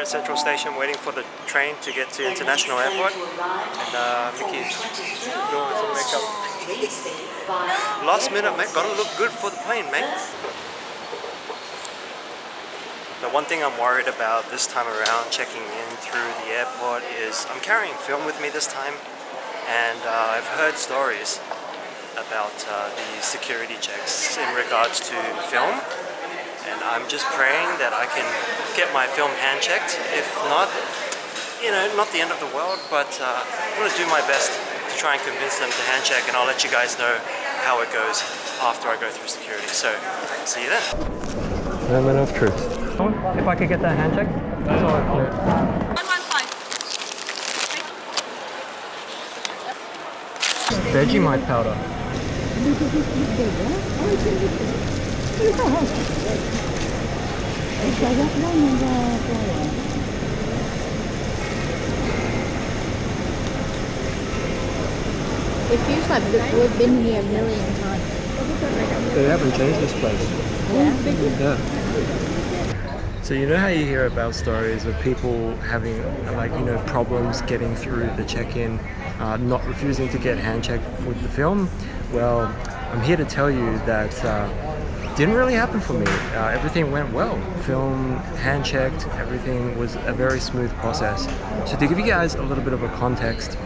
at Central Station waiting for the train to get to International Airport. And Mickey's doing some makeup. Last minute, mate. Gotta look good for the plane, mate. The one thing I'm worried about this time around checking in through the airport is I'm carrying film with me this time, and I've heard stories about the security checks in regards to film, and I'm just praying that I can get my film hand checked. If not, you know, not the end of the world, but I'm going to do my best to try and convince them to hand check, and I'll let you guys know how it goes after I go through security. So, see you then. Moment of truth. If I could get that hand check, that's all I clear. 115. Vegemite powder. It feels like we've been here a million times. They haven't changed this place. Yeah. So you know how you hear about stories of people having, like, you know, problems getting through the check-in, not refusing to get hand checked with the film? Well, I'm here to tell you that didn't really happen for me. Everything went well. Film hand checked, everything was a very smooth process. So to give you guys a little bit of a context,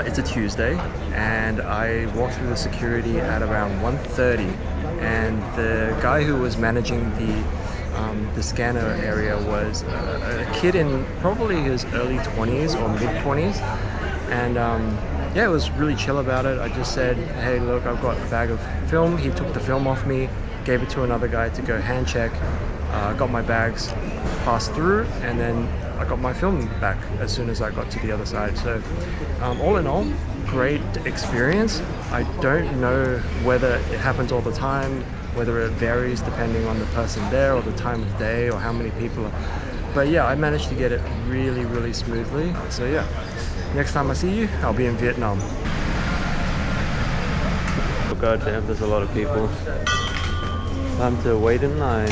it's a Tuesday, and I walked through the security at around 1:30, and the guy who was managing the scanner area was a kid in probably his early 20s or mid 20s, and yeah, it was really chill about it. I just said, hey, look, I've got a bag of film. He took the film off me, gave it to another guy to go hand check, got my bags passed through, and then I got my film back as soon as I got to the other side. So all in all, great experience. I don't know whether it happens all the time, whether it varies depending on the person there or the time of day or how many people are. But yeah, I managed to get it really, really smoothly. So yeah, next time I see you, I'll be in Vietnam. Oh god damn, there's a lot of people. Time to wait in line.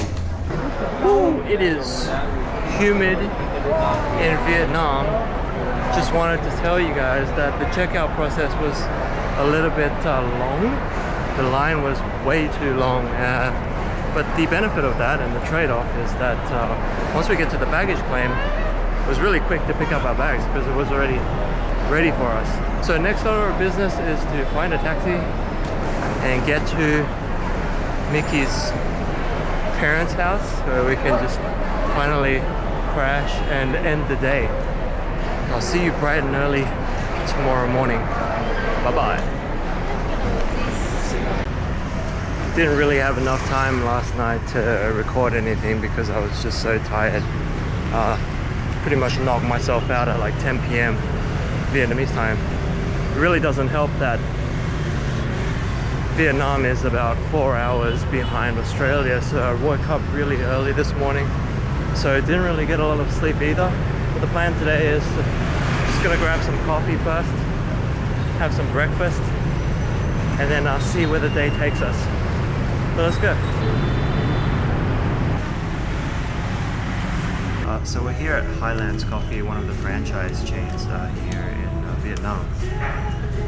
Ooh, it is humid in Vietnam. Just wanted to tell you guys that the checkout process was a little bit long. The line was way too long, but the benefit of that and the trade-off is that once we get to the baggage claim, it was really quick to pick up our bags because it was already ready for us. So next order of business is to find a taxi and get to Mickey's parents' house where we can just finally crash and end the day. I'll see you bright and early tomorrow morning. Bye-bye. Didn't really have enough time last night to record anything because I was just so tired. Pretty much knocked myself out at like 10 p.m. Vietnamese time. It really doesn't help that Vietnam is about 4 hours behind Australia, so I woke up really early this morning, so I didn't really get a lot of sleep either. But the plan today is just gonna grab some coffee first, have some breakfast, and then I'll see where the day takes us. So let's go. So we're here at Highlands Coffee, one of the franchise chains here in Vietnam.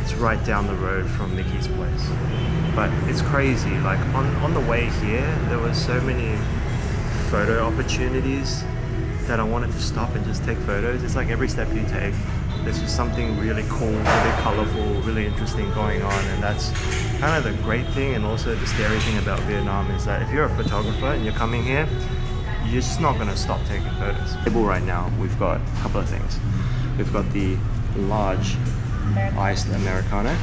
It's right down the road from Mickey's place. But it's crazy, like on the way here, there were so many photo opportunities that I wanted to stop and just take photos. It's like every step you take, there's just something really cool, really colorful, really interesting going on. And that's kind of the great thing, and also the scary thing about Vietnam is that if you're a photographer and you're coming here, you're just not gonna stop taking photos. Right now, we've got a couple of things. We've got the large iced Americano.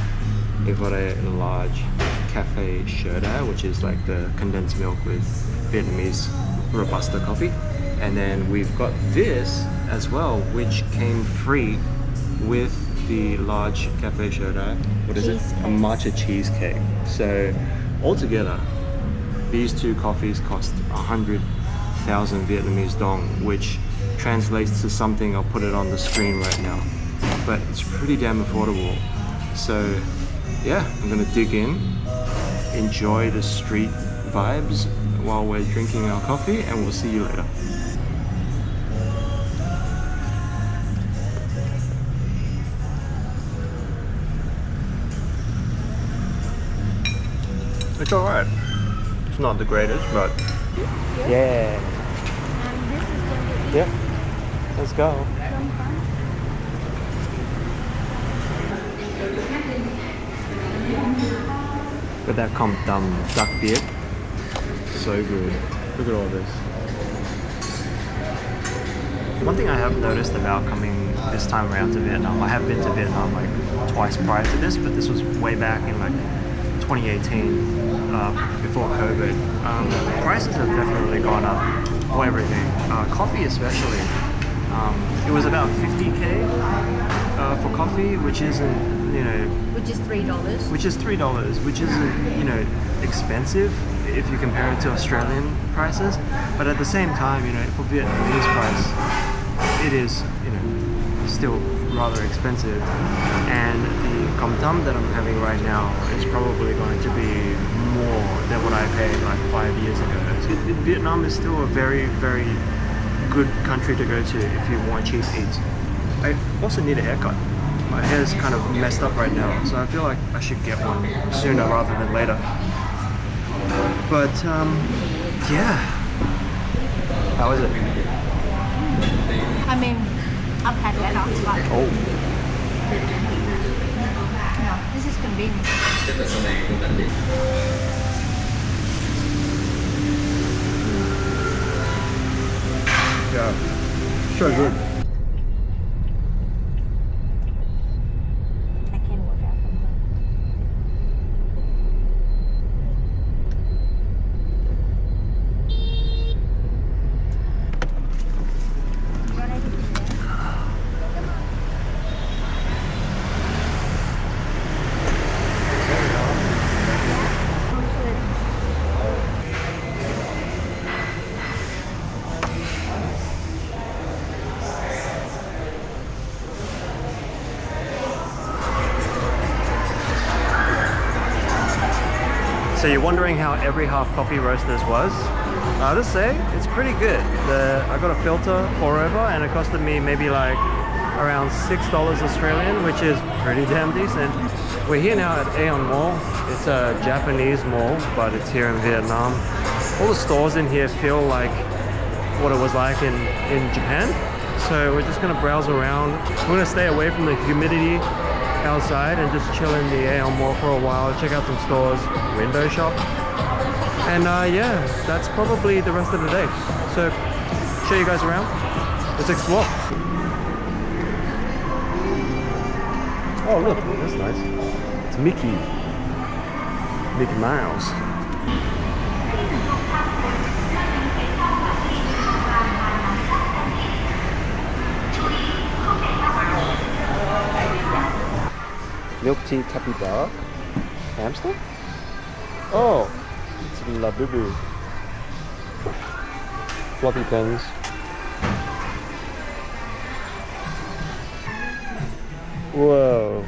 We've got a large cafe soda, which is like the condensed milk with Vietnamese Robusta coffee. And then we've got this as well, which came free with the large cafe soda. What is it? A matcha cheesecake. So altogether, these two coffees cost 100,000 Vietnamese dong, which translates to something, I'll put it on the screen right now. But it's pretty damn affordable. So yeah, I'm gonna dig in, enjoy the street vibes while we're drinking our coffee, and we'll see you later. It's alright. It's not the greatest, but yeah. Yep. Let's go. With that duck beer. So good. Look at all this. One thing I have noticed about coming this time around to Vietnam, I have been to Vietnam like twice prior to this, but this was way back in like 2018, before COVID. Prices have definitely gone up for everything. Coffee especially. It was about 50k for coffee, which isn't, you know... Which is $3. Which is $3, which isn't, you know, expensive if you compare it to Australian prices. But at the same time, you know, for Vietnamese price, it is, you know, still rather expensive. And the com tam that I'm having right now is probably going to be more than what I paid like 5 years ago. So Vietnam is still a very, very good country to go to if you want cheap eats. I also need a haircut. My hair's kind of messed up right now, so I feel like I should get one sooner rather than later. But yeah. How is it? I mean, I've had better, but Oh. no, this is convenient. Yeah, so good. I can work out from home. So you're wondering how every half coffee roasters was? I'll just say, it's pretty good. I got a filter pour over and it costed me maybe like around $6 Australian, which is pretty damn decent. We're here now at Aeon Mall. It's a Japanese mall, but it's here in Vietnam. All the stores in here feel like what it was like in Japan. So we're just gonna browse around. We're gonna stay away from the humidity outside and just chill in the Aeon Mall for a while, check out some stores, window shop. And yeah, that's probably the rest of the day. So, show you guys around. Let's explore. Oh look, that's nice. It's Mickey Mouse. Milk tea capybara. Hamster? Oh, it's Labubu. Floppy pens. Whoa.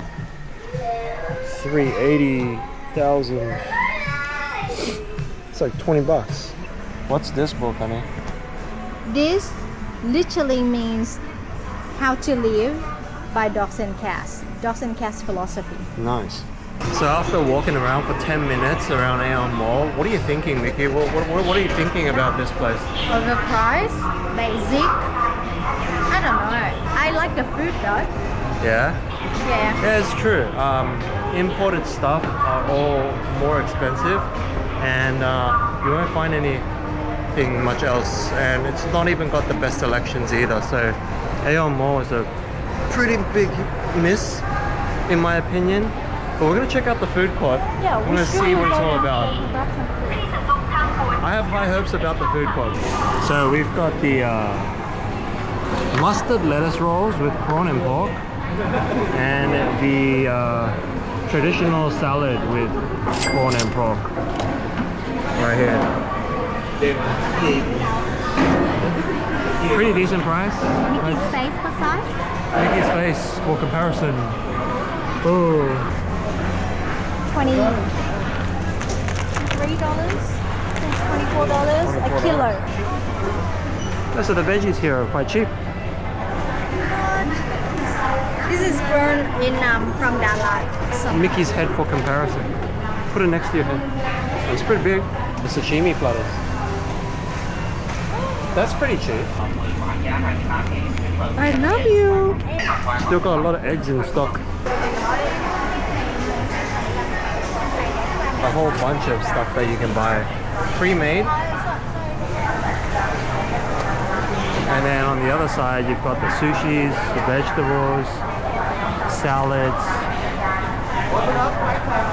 380,000. It's like 20 bucks. What's this book, honey? This literally means How to Live by Dogs and Cats. Dogs and Cats philosophy. Nice. So after walking around for 10 minutes around Aeon Mall, what are you thinking, Mickey? What are you thinking about this place? Overpriced, basic. I don't know. I like the food though. Yeah? Yeah. Yeah, it's true. Imported stuff are all more expensive and you won't find anything much else, and it's not even got the best selections either. So Aeon Mall is a pretty big miss in my opinion. But we're gonna check out the food court. Yeah, we're gonna see what it's all about. I have high hopes about the food court. So we've got the mustard lettuce rolls with prawn and pork, and the traditional salad with prawn and pork right here. Pretty decent price. Mickey's face for size? Mickey's face for comparison. Oh. $23, $24 a kilo. Yeah, so the veggies here are quite cheap. This is grown in from Dalat. So Mickey's head for comparison. Put it next to your head. It's pretty big. The sashimi platters. That's pretty cheap. I love you. Still got a lot of eggs in stock. A whole bunch of stuff that you can buy pre-made. And then on the other side you've got the sushis, the vegetables, salads.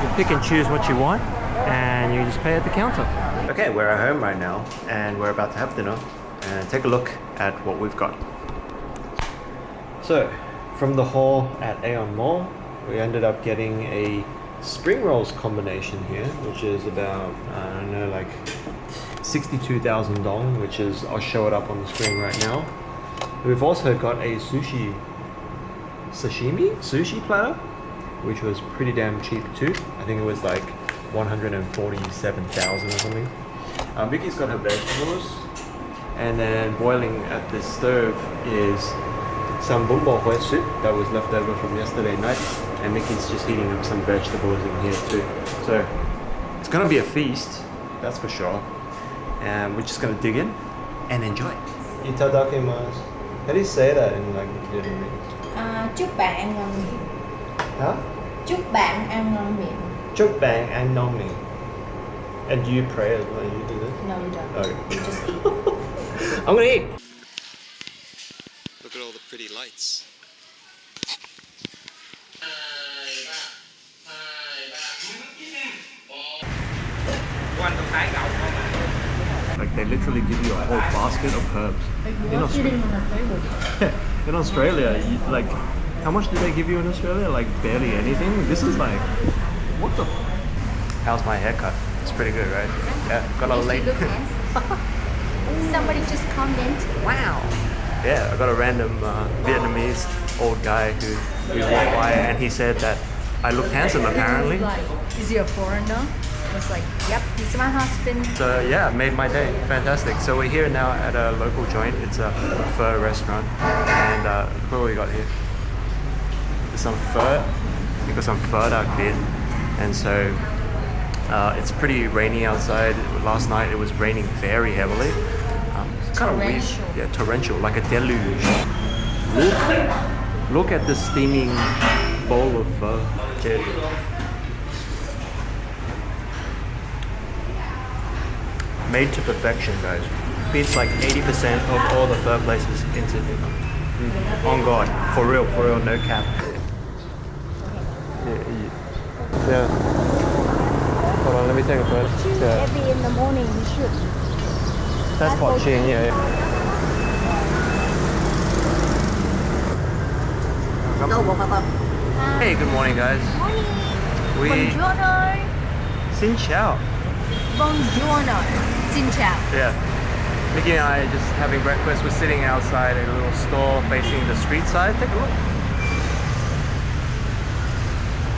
You pick and choose what you want and you just pay at the counter. Okay, we're at home right now and we're about to have dinner and take a look at what we've got. So, from the haul at Aeon Mall, we ended up getting a spring rolls combination here, which is about, I don't know, like 62,000 dong, which is, I'll show it up on the screen right now. We've also got a sushi platter, which was pretty damn cheap too. I think it was like 147,000 or something. Vicky's got her vegetables, and then boiling at this stove is some bún bò Huế soup that was left over from yesterday night, and Mickey's just heating up some vegetables in here too. So it's gonna be a feast, that's for sure. And we're just gonna dig in and enjoy. Itadakimasu. How do you say that in like Vietnamese? Chúc bạn ăn ngon miệng. Huh? Chúc bạn ăn ngon miệng. Chúc bạn ăn ngon miệng. And do you pray as well? You do this? No, you don't. Okay. You just eat. I'm gonna eat. Look at all the pretty lights. Like they literally give you a whole basket of herbs. In Australia, you, like, how much do they give you in Australia? Like barely anything. This is like, what the? How's my haircut? It's pretty good, right? Yeah, got a late. Somebody just commented. Wow. Yeah, I got a random Vietnamese old guy who walked by and he said that I look handsome apparently. Is he a foreigner? I was like, yep, he's my husband. So yeah, made my day. Fantastic. So we're here now at a local joint. It's a pho restaurant. And look what we got here. There's some pho. We got some pho duck bit. And so it's pretty rainy outside. Last night it was raining very heavily. It's kind of weird. Yeah, torrential, like a deluge. Look at the steaming bowl of pho. Cheers. Made to perfection, guys. Beats like 80% of all the pho places in Sydney. On God, for real, no cap. Yeah. Hold on, let me take a photo. Yeah. Maybe in the morning you should. That's Ho Chi Minh, yeah. Hey, good morning, guys. Morning. Buongiorno. Xin chao. Buongiorno. Xin chao. Yeah. Mickey and I are just having breakfast. We're sitting outside a little store facing the street side. Take a look.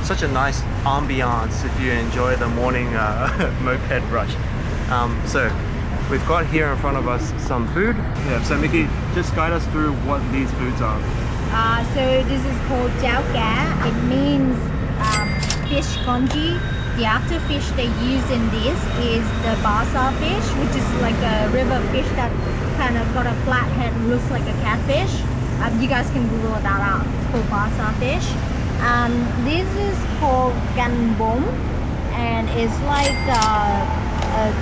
Such a nice ambiance if you enjoy the morning moped rush. So we've got here in front of us some food. Yeah, so Mickey, just guide us through what these foods are. So this is called chao cá. It means fish congee. The other fish they use in this is the basa fish, which is like a river fish that kind of got a flat head and looks like a catfish. You guys can Google that out. It's called basa fish. This is called gan bom, and it's like a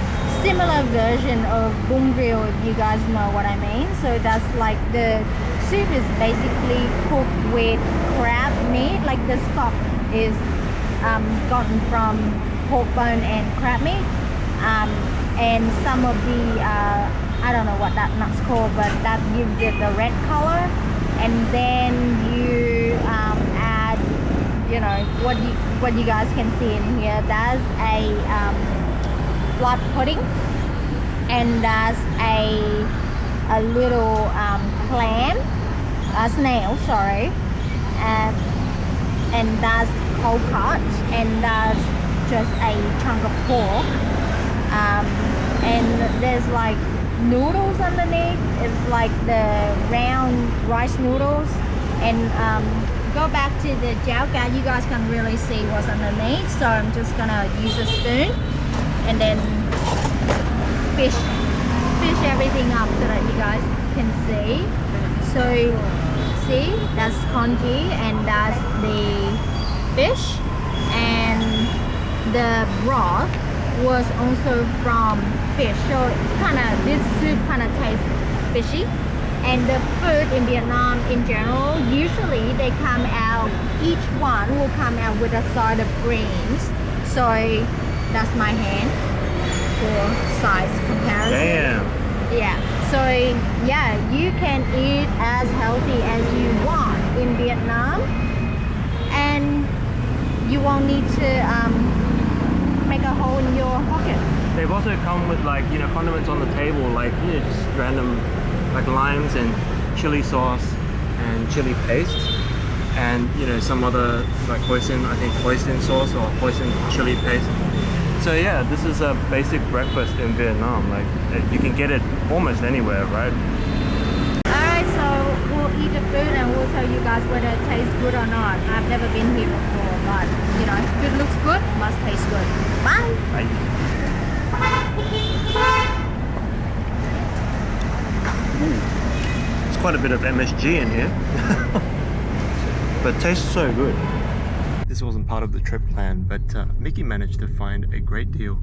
similar version of bum grill, if you guys know what I mean. So that's like the soup is basically cooked with crab meat, like the stock is gotten from pork bone and crab meat, and some of the I don't know what that nut's called, but that gives it the red color. And then you add, you know, what you guys can see in here. That's a blood pudding, and that's a little clam, snail, sorry, and that's cold cut, and that's just a chunk of pork, and there's like noodles underneath. It's like the round rice noodles, and go back to the chao cá. You guys can really see what's underneath, so I'm just gonna use a spoon and then fish everything up so that you guys can see. So see, that's congee and that's the fish, and the broth was also from fish, so this soup kind of tastes fishy. And the food in Vietnam in general, usually they come out, each one will come out with a side of greens. So that's my hand for size comparison. Damn. Yeah, so yeah, you can eat as healthy as you want in Vietnam, and you won't need to make a hole in your pocket. They've also come with like, you know, condiments on the table, like, you know, just random like limes and chili sauce and chili paste, and you know, some other like hoisin, I think hoisin sauce or hoisin chili paste. So yeah, this is a basic breakfast in Vietnam. Like, you can get it almost anywhere, right? Alright, so we'll eat the food and we'll tell you guys whether it tastes good or not. I've never been here before, but you know, if it looks good, must taste good. Bye! Bye. There's quite a bit of MSG in here. But it tastes so good. This wasn't part of the trip plan, but Mickey managed to find a great deal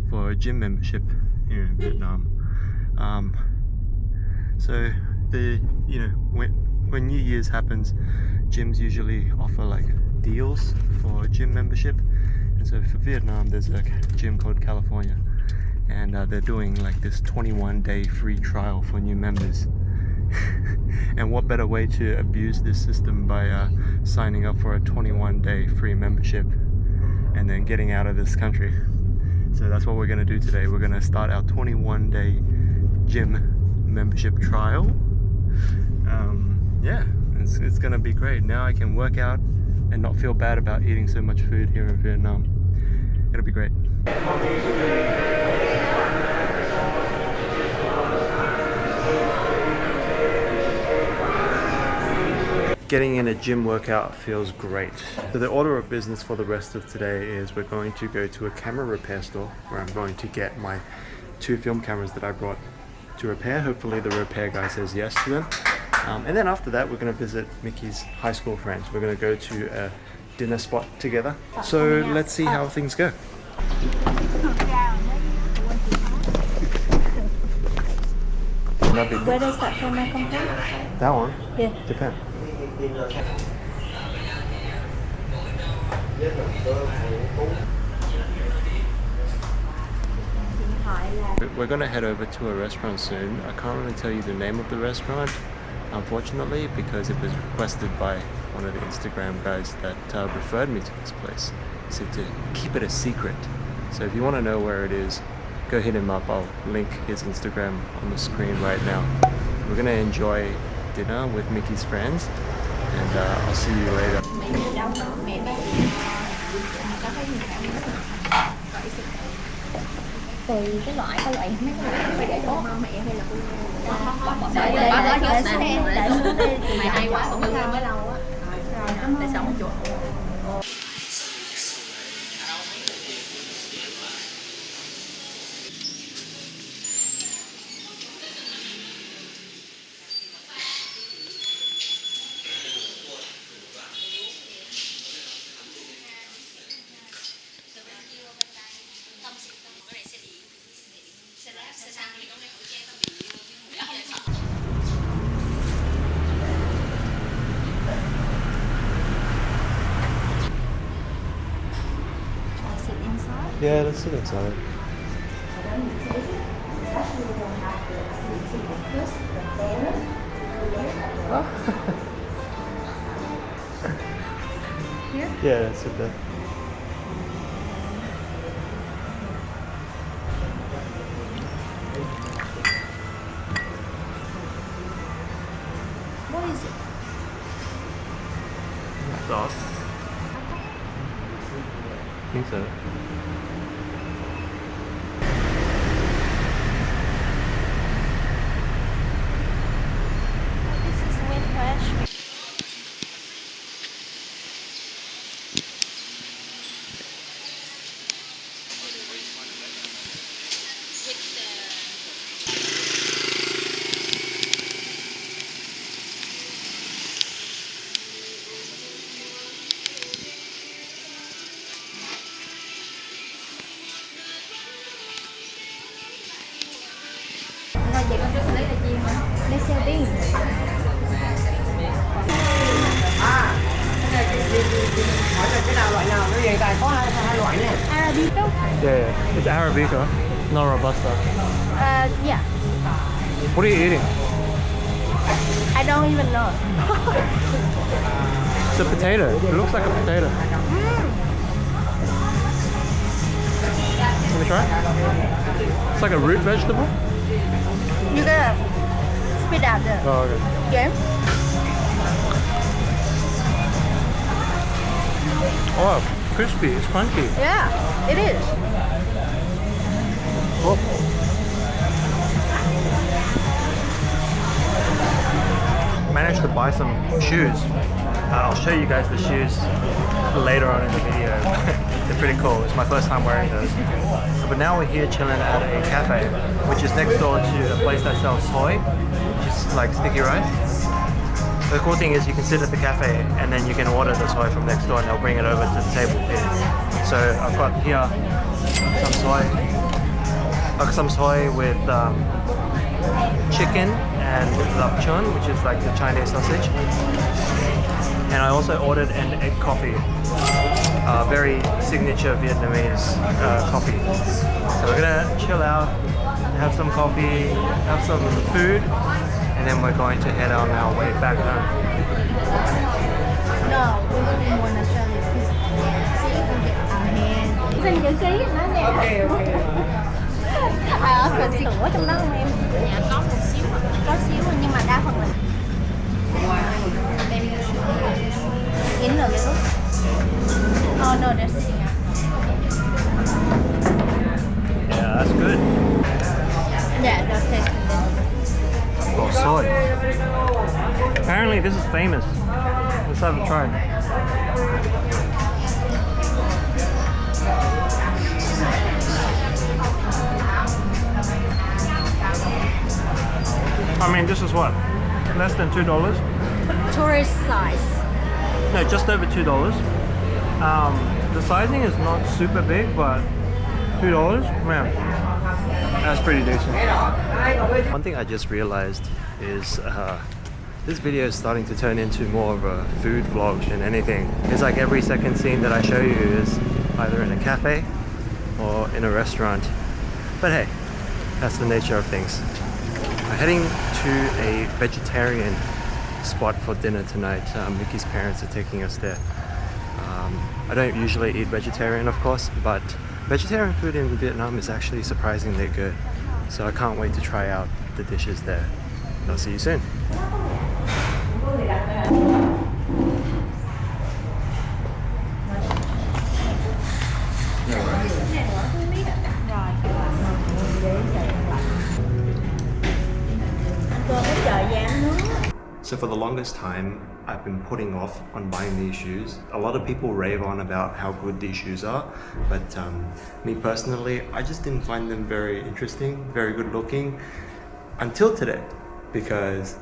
for a gym membership here in Vietnam. So when New Year's happens, gyms usually offer like deals for gym membership, and so for Vietnam there's a gym called California, and they're doing like this 21-day free trial for new members. And what better way to abuse this system by signing up for a 21-day free membership and then getting out of this country. So that's what we're going to do today. We're going to start our 21-day gym membership trial. Yeah, it's going to be great. Now I can work out and not feel bad about eating so much food here in Vietnam. It'll be great. Getting in a gym workout feels great. So the order of business for the rest of today is we're going to go to a camera repair store where I'm going to get my 2 film cameras that I brought to repair. Hopefully the repair guy says yes to them. And then after that, we're going to visit Mickey's high school friends. We're going to go to a dinner spot together. So let's see how things go. Where does that camera come from? That one? Yeah. Japan. We're going to head over to a restaurant soon. I can't really tell you the name of the restaurant, unfortunately, because it was requested by one of the Instagram guys that referred me to this place. He said to keep it a secret. So if you want to know where it is, go hit him up. I'll link his Instagram on the screen right now. We're going to enjoy dinner with Mickey's friends, and I'll see you later. Tùy cái loại, có loại mấy cái loại phải để tốt mẹ hay là để mày hay quá cũng không mới lâu á. Để sống một chuột. Yeah, let's sit inside. Here? Yeah, let's sit there. What is it? Sauce. I think so. This is wind fresh. hiện tại có hai loại nha. Arabica. Yeah, it's Arabica, not Robusta. Yeah. What are you eating? I don't even know. It's a potato. It looks like a potato. Let me try. It's like a root vegetable. You gotta spit out the Oh, okay. game. Oh, crispy. It's crunchy. Yeah, it is. Oh. Managed to buy some shoes. I'll show you guys the shoes later on in the video. They're pretty cool. It's my first time wearing those. But now we're here chilling at a cafe, which is next door to a place that sells soy, which is like sticky rice. The cool thing is you can sit at the cafe and then you can order the soy from next door and they'll bring it over to the table here. So I've got here some soy. I've got some soy with chicken and lapchon, which is like the Chinese sausage. And I also ordered an egg coffee, very signature Vietnamese coffee. So we're gonna chill out, have some coffee, have some food, and then we're going to head on our way back home. No, we don't want to show you. See, you can get our hand. Xin chữ ký nó nè. Rồi xin sữa trong đó không em? Dạ có một xíu. Có xíu nhưng mà đa phần là maybe you should in a little. Oh no, there's sitting out. Yeah, that's good. Yeah, that's tasty. Oh, soy. Apparently this is famous. Let's have a try. I mean, this is what? Less than $2? Tourist size. No, just over $2. The sizing is not super big, but $2, man, that's pretty decent. One thing I just realized is this video is starting to turn into more of a food vlog than anything. It's like every second scene that I show you is either in a cafe or in a restaurant. But hey, that's the nature of things. We're heading to a vegetarian spot for dinner tonight. Mickey's parents are taking us there. I don't usually eat vegetarian, of course, but vegetarian food in Vietnam is actually surprisingly good. So I can't wait to try out the dishes there. I'll see you soon. So for the longest time, I've been putting off on buying these shoes. A lot of people rave on about how good these shoes are, but me personally, I just didn't find them very interesting, very good looking until today, because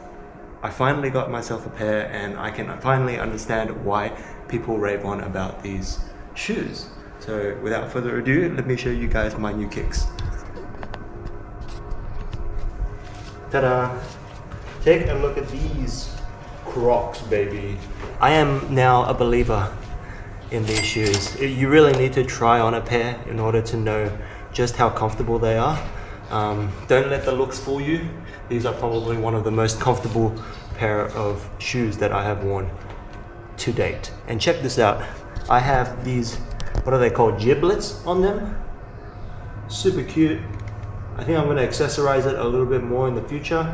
I finally got myself a pair and I can finally understand why people rave on about these shoes. So without further ado, let me show you guys my new kicks. Ta-da! Take a look at these Crocs, baby. I am now a believer in these shoes. You really need to try on a pair in order to know just how comfortable they are. Don't let the looks fool you. These are probably one of the most comfortable pair of shoes that I have worn to date. And check this out. I have these, what are they called, giblets on them. Super cute. I think I'm going to accessorize it a little bit more in the future.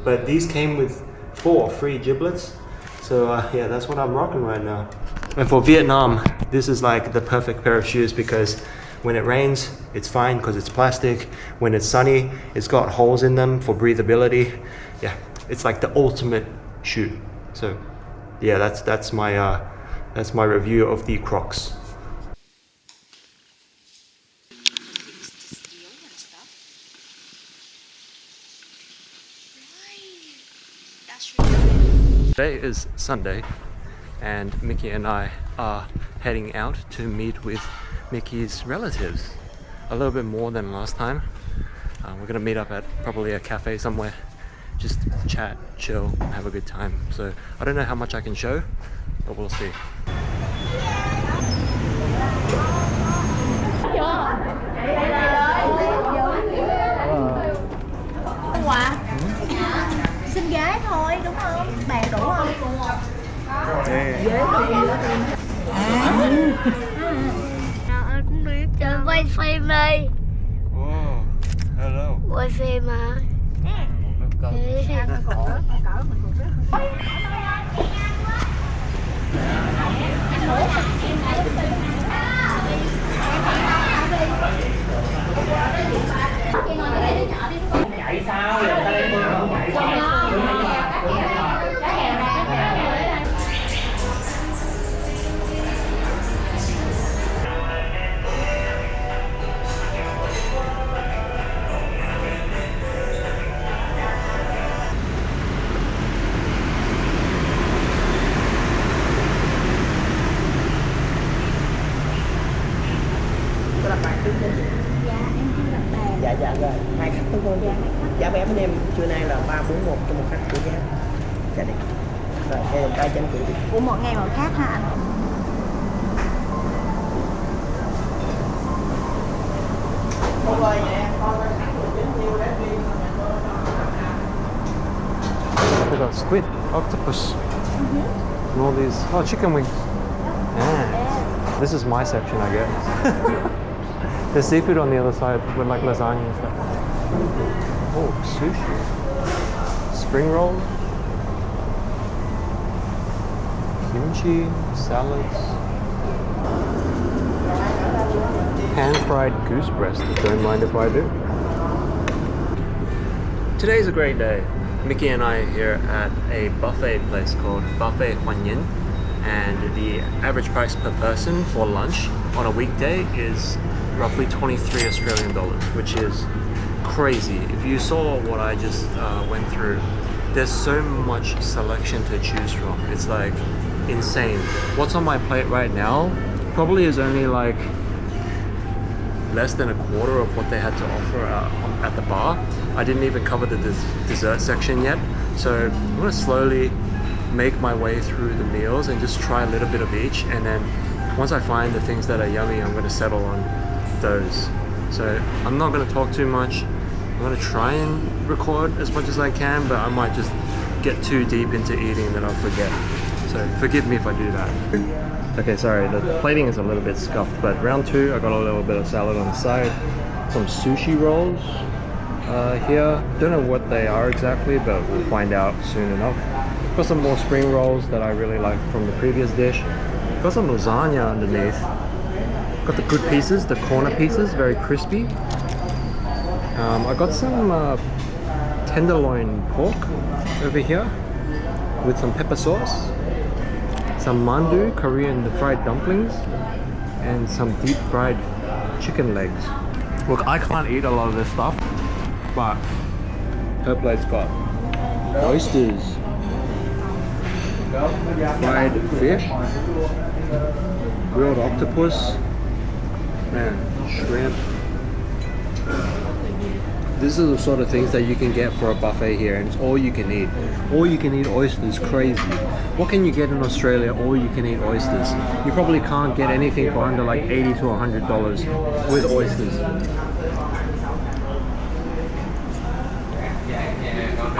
But these came with 4 free giblets. So yeah, that's what I'm rocking right now. And for Vietnam, this is like the perfect pair of shoes because when it rains, it's fine because it's plastic. When it's sunny, it's got holes in them for breathability. Yeah, it's like the ultimate shoe. So yeah, that's my review of the Crocs. Today is Sunday and Mickey and I are heading out to meet with Mickey's relatives. A little bit more than last time. We're gonna meet up at probably a cafe somewhere, just chat, chill, have a good time. So I don't know how much I can show, but we'll see. Trời quay phim đi. Oh, hello. Quay phim mà. Chạy sao người ta lên không chạy sao. Dạ rồi, 2 khách đúng không? Giá vé bên em trưa nay là 341 cho một khách của giá. Dạ đi. Rồi, em 300 triệu đi. Của một ngày một khác hả anh? Không ơi, nè, con lên khách của chính nhiêu để đi. We got squid, octopus, and all these. Oh, chicken wings. Yeah. This is my section, I guess. There's seafood on the other side with like lasagna and stuff. Oh, sushi. Spring rolls. Kimchi, salads. Pan-fried goose breast. Don't mind if I do. Today's a great day. Mickey and I are here at a buffet place called Buffet Huan Yin, and the average price per person for lunch on a weekday is roughly 23 Australian dollars, which is crazy. If you saw what I just went through, there's so much selection to choose from. It's like insane. What's on my plate right now probably is only like less than a quarter of what they had to offer at the bar. I didn't even cover the dessert section yet, so I'm gonna slowly make my way through the meals and just try a little bit of each, and then once I find the things that are yummy, I'm gonna settle on those. So I'm not gonna talk too much. I'm gonna try and record as much as I can, but I might just get too deep into eating that I'll forget. So forgive me if I do that. Okay, sorry, the plating is a little bit scuffed, but round two, I got a little bit of salad on the side, some sushi rolls here. Don't know what they are exactly, but we'll find out soon enough. Got some more spring rolls that I really like from the previous dish. Got some lasagna underneath. Got the good pieces, the corner pieces, very crispy. I got some tenderloin pork over here with some pepper sauce, some mandu, Korean fried dumplings, and some deep fried chicken legs. Look, I can't eat a lot of this stuff, but her plate's got oysters, fried fish, grilled octopus, and shrimp. This is the sort of things that you can get for a buffet here, and it's all you can eat. All you can eat oysters, crazy. What can you get in Australia? All you can eat oysters. You probably can't get anything for under like $80 to $100 with oysters.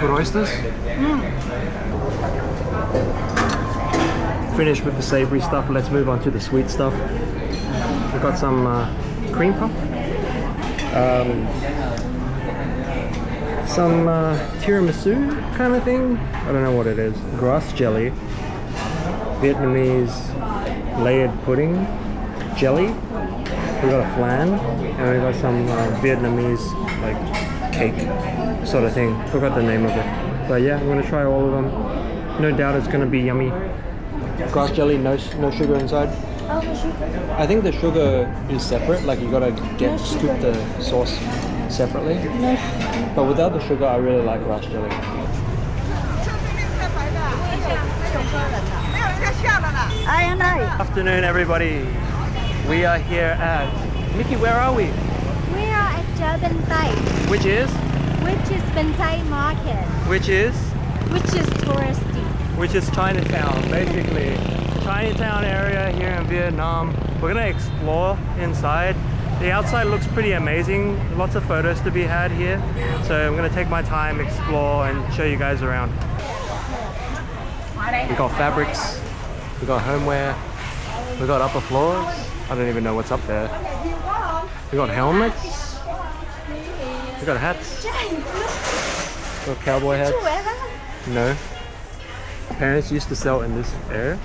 Good oysters? Finished with the savory stuff, let's move on to the sweet stuff. We've got some cream puff. Some tiramisu kind of thing. I don't know what it is. Grass jelly, Vietnamese layered pudding, jelly. We got a flan, and we got some Vietnamese like cake sort of thing. Forgot the name of it. But yeah, I'm gonna try all of them. No doubt it's gonna be yummy. Grass jelly, no sugar inside. Oh, the sugar. I think the sugar is separate. Like you gotta scoop the sauce separately. No. But without the sugar, I really like grass jelly. Afternoon, everybody. We are here at Mickey. Where are we? We are at chợ Bình Tây, Which is Bình Tây Market, which is touristy. which is Chinatown, basically. Chinatown area here in Vietnam. We're gonna explore inside. The outside looks pretty amazing. Lots of photos to be had here. So I'm gonna take my time, explore, and show you guys around. We got fabrics, We got homeware. We got upper floors. I don't even know what's up there. We got helmets. We got hats. We got cowboy hats. No. Parents used to sell in this area.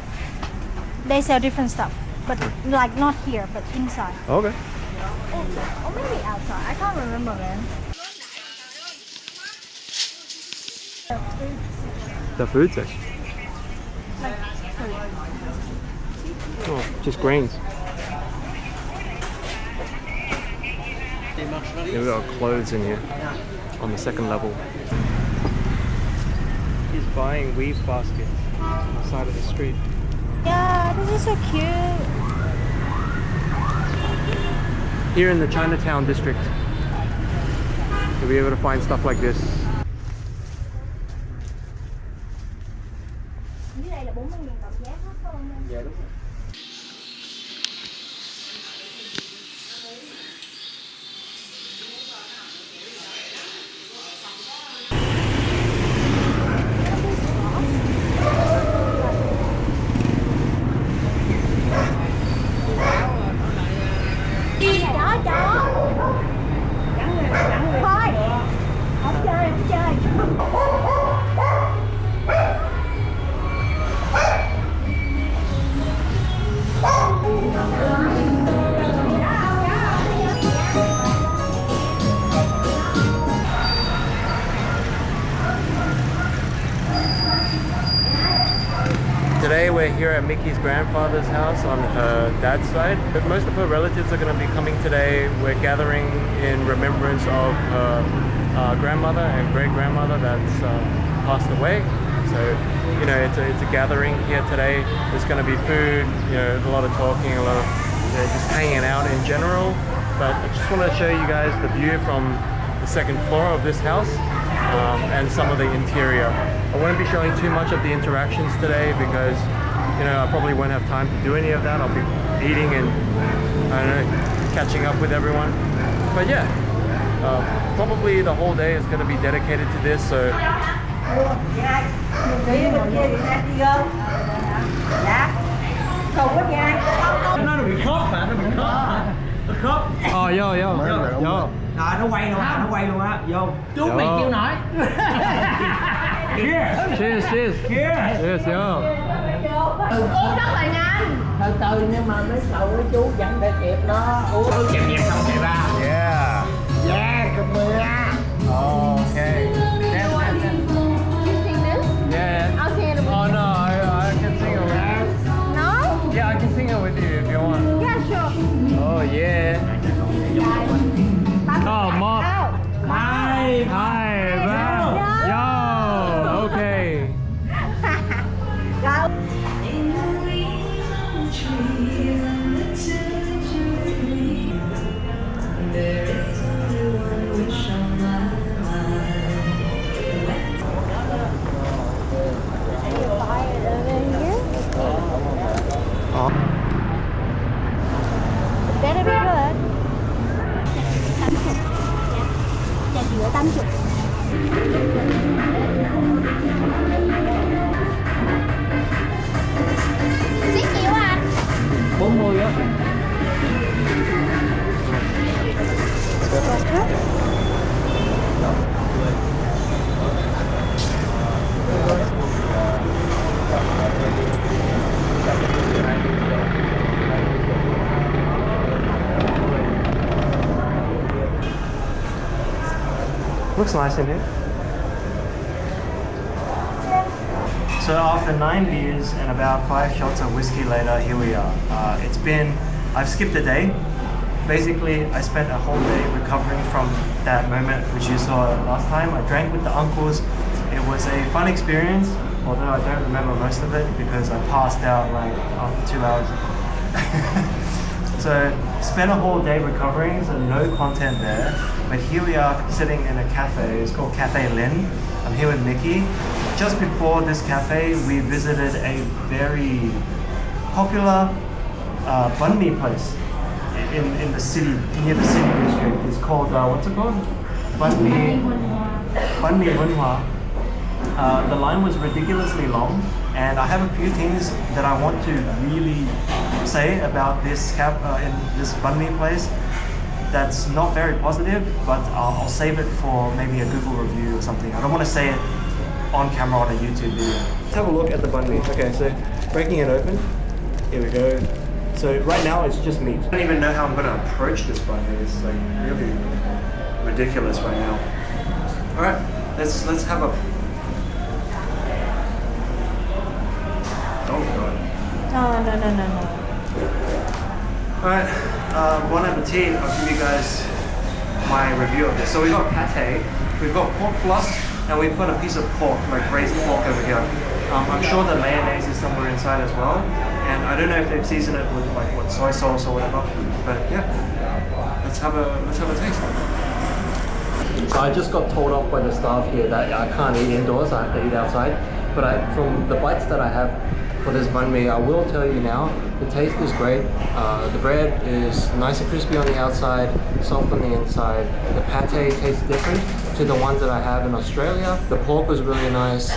They sell different stuff, but like not here, but inside. Okay. Or maybe outside. I can't remember, man. The food section. Oh, just grains. Yeah, we got clothes in here on the second level. He's buying weave baskets on the side of the street. Yeah, this is so cute. Here in the Chinatown district, you'll be able to find stuff like this. Yeah, đúng rồi. Today we're here at Mickey's grandfather's house on her dad's side. But most of her relatives are going to be coming today. We're gathering in remembrance of her grandmother and great-grandmother that's passed away. So, you know, it's a gathering here today. There's going to be food, you know, a lot of talking, a lot of just hanging out in general. But I just want to show you guys the view from the second floor of this house and some of the interior. I won't be showing too much of the interactions today because, you know, I probably won't have time to do any of that. I'll be eating and, I don't know, catching up with everyone. But yeah, probably the whole day is going to be dedicated to this, so... Nó bị khớp mà, nó bị khớp. Nó khớp. Vô. Rồi nó quay luôn á, nó quay luôn á, vô. Chú mày kêu nổi. Cheers. Cheers, yo. Uống rất là nhanh. Từ từ nhưng mà mấy cậu với chú vẫn để kịp đó. Uống Kẹp xong chạy ra. Yeah. yeah, cà mưa. Okay. You sing this? Yeah. I'll sing it. Oh no, I can sing it with you. No? Yeah, I can sing it with you if you want. Yeah, sure. Oh yeah. Oh, Mom. Hai. Yo. Okay. Better be good. Trà sữa 80. Xích nhiều à? 40 á. Looks nice in here. So after 9 beers and about 5 shots of whiskey later, here we are. I've skipped a day. Basically, I spent a whole day recovering from that moment which you saw last time. I drank with the uncles. It was a fun experience, although I don't remember most of it because I passed out like after 2 hours. So spent a whole day recovering, so no content there. But here we are sitting in a cafe. It's called Cafe Lin. I'm here with Mickey. Just before this cafe, we visited a very popular Banh Mi place in the city, near the city district. It's called, what's it called? Banh Mi Bun Hua. The line was ridiculously long. And I have a few things that I want to really say about this in this banh mi place that's not very positive, but I'll save it for maybe a Google review or something. I don't want to say it on camera on a YouTube video. Let's have a look at the banh mi. Okay, so breaking it open. Here we go. So right now it's just meat. I don't even know how I'm going to approach this banh mi. It's like really ridiculous right now. All right, let's have a. Oh god. No. All right, bon appetit. I'll give you guys my review of this. So we've got pate, we've got pork floss, and we've got a piece of pork, like braised pork over here. I'm sure the mayonnaise is somewhere inside as well. And I don't know if they've seasoned it with like what, soy sauce or whatever. But yeah, let's have a taste. So I just got told off by the staff here that I can't eat indoors, I have to eat outside. But from the bites that I have for this banh mi, I will tell you now, the taste is great. The bread is nice and crispy on the outside, soft on the inside. The pate tastes different to the ones that I have in Australia. The pork was really nice.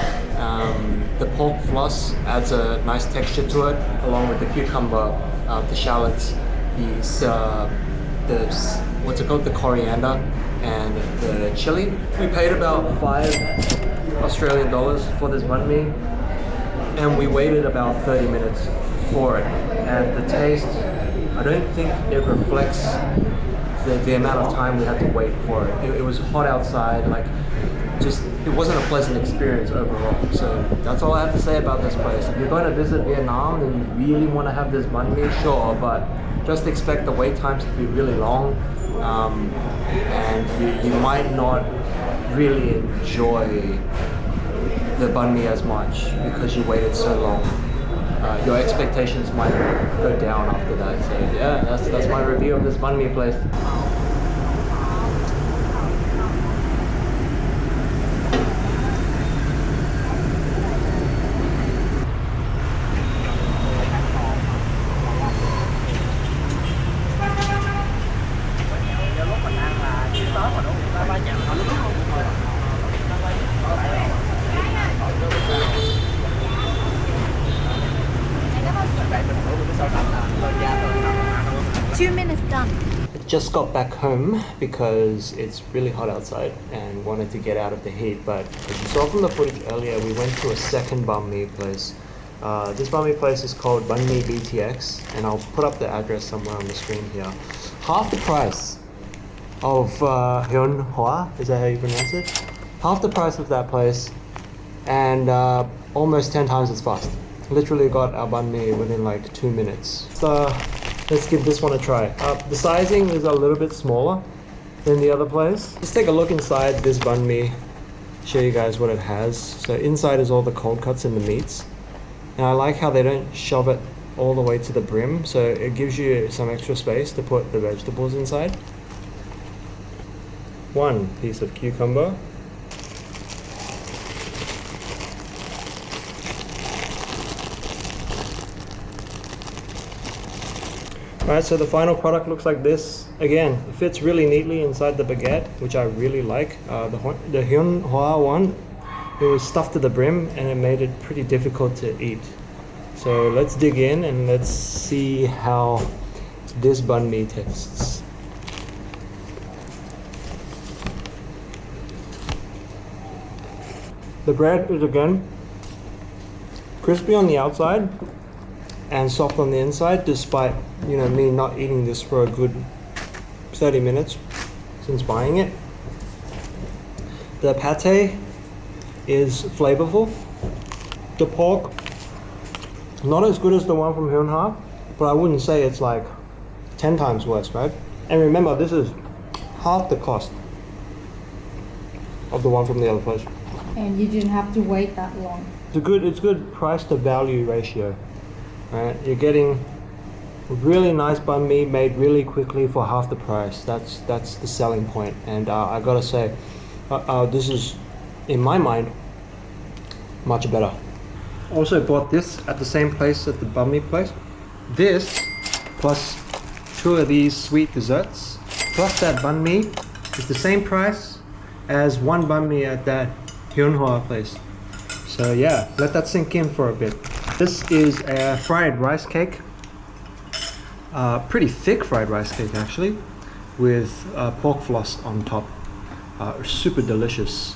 The pork floss adds a nice texture to it, along with the cucumber, the shallots, what's it called, the coriander, and the chili. We paid about $5 Australian for this banh mi, and we waited about 30 minutes for it. And the taste, I don't think it reflects the amount of time we had to wait for it. It was hot outside, like it wasn't a pleasant experience overall. So that's all I have to say about this place. If you're going to visit Vietnam and you really want to have this banh mi, sure, but just expect the wait times to be really long, and you might not really enjoy the banh mi as much because you waited so long. Your expectations might go down after that. So yeah, that's my review of this banh mi place. Just got back home because it's really hot outside and wanted to get out of the heat, but as you saw from the footage earlier, we went to a second banh mi place. This banh mi place is called Banh Mi BTX, and I'll put up the address somewhere on the screen here. Half the price of Hyun Hoa, is that how you pronounce it? Half the price of that place, and almost 10 times as fast. Literally got our banh mi within like 2 minutes. So let's give this one a try. The sizing is a little bit smaller than the other place. Let's take a look inside this banh mi, show you guys what it has. So inside is all the cold cuts and the meats. And I like how they don't shove it all the way to the brim, so it gives you some extra space to put the vegetables inside. One piece of cucumber. Alright, so the final product looks like this. Again, it fits really neatly inside the baguette, which I really like. The Hyun Hoa one, it was stuffed to the brim and it made it pretty difficult to eat. So let's dig in and let's see how this banh mi tastes. The bread is again crispy on the outside and soft on the inside, despite me not eating this for a good 30 minutes since buying it. The pate is flavorful. The pork, not as good as the one from Hyun Ha, but I wouldn't say it's like 10 times worse, right? And remember, this is half the cost of the one from the other place. And you didn't have to wait that long. It's good price to value ratio. Right, you're getting a really nice banh mi made really quickly for half the price. That's the selling point. And I gotta say, this is, in my mind, much better. Also bought this at the same place at the banh mi place. This plus 2 of these sweet desserts plus that banh mi is the same price as one banh mi at that Hyun Hoa place. So yeah, let that sink in for a bit. This is a fried rice cake. Pretty thick fried rice cake actually, with pork floss on top. Super delicious.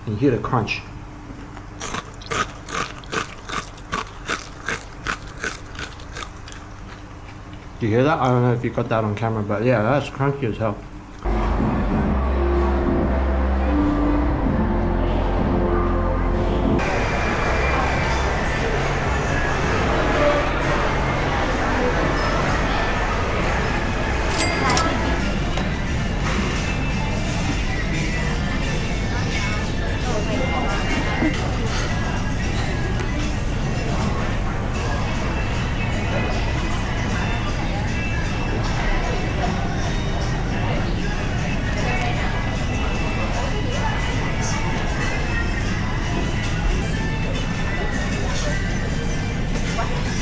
And you hear the crunch. Do you hear that? I don't know if you got that on camera, but yeah, that's crunchy as hell.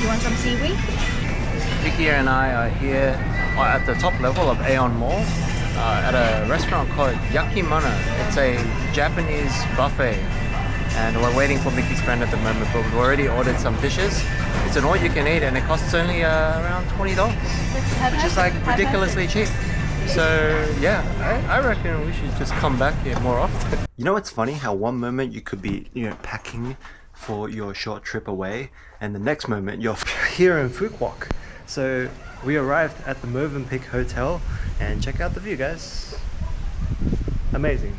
You want some seaweed? Vicky and I are here at the top level of Aeon Mall at a restaurant called Yakimana. It's a Japanese buffet, and we're waiting for Mickey's friend at the moment, but we've already ordered some dishes. It's an all-you-can-eat, and it costs only around $20, which is like ridiculously cheap. So yeah, I reckon we should just come back here more often. You know, it's funny how one moment you could be, packing for your short trip away, and the next moment you're here in Phu Quoc. So we arrived at the Movenpick Hotel, and check out the view, guys. Amazing.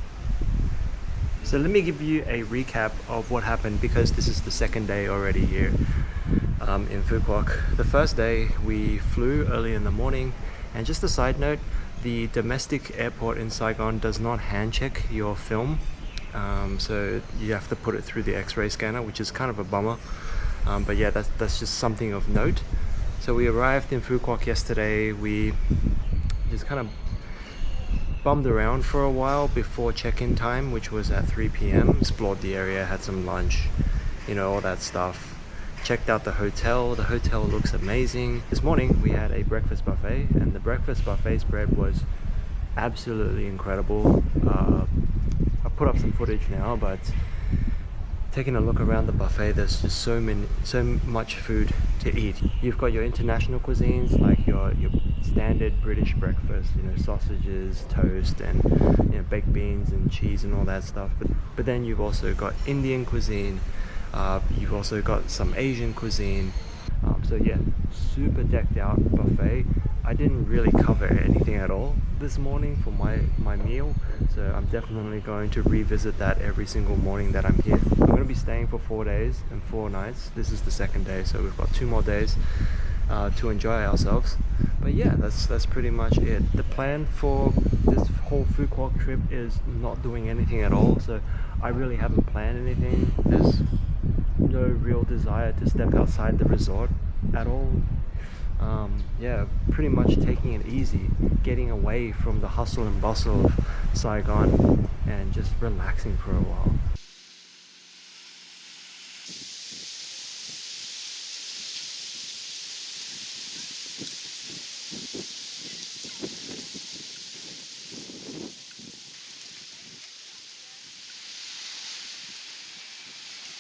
So let me give you a recap of what happened, because this is the second day already here in Phu Quoc. The first day we flew early in the morning, and just a side note, the domestic airport in Saigon does not hand check your film. So you have to put it through the X-ray scanner, which is kind of a bummer. But yeah, that's just something of note. So we arrived in Phu Quoc yesterday. We just kind of bummed around for a while before check-in time, which was at 3 p.m. Explored the area, had some lunch, all that stuff. Checked out the hotel. The hotel looks amazing. This morning we had a breakfast buffet, and the breakfast buffet spread was absolutely incredible. I'll put up some footage now, but taking a look around the buffet, there's just so much food to eat. You've got your international cuisines, like your standard British breakfast, sausages, toast, and baked beans and cheese and all that stuff. But then you've also got Indian cuisine. You've also got some Asian cuisine. So yeah, super decked out buffet. I didn't really cover anything at all this morning for my meal, so I'm definitely going to revisit that every single morning that I'm here. I'm going to be staying for 4 days and 4 nights. This is the second day, so we've got 2 more days to enjoy ourselves. But yeah, that's pretty much it. The plan for this whole Phu Quoc trip is not doing anything at all, so I really haven't planned anything. There's no real desire to step outside the resort at all. Yeah, pretty much taking it easy, getting away from the hustle and bustle of Saigon and just relaxing for a while.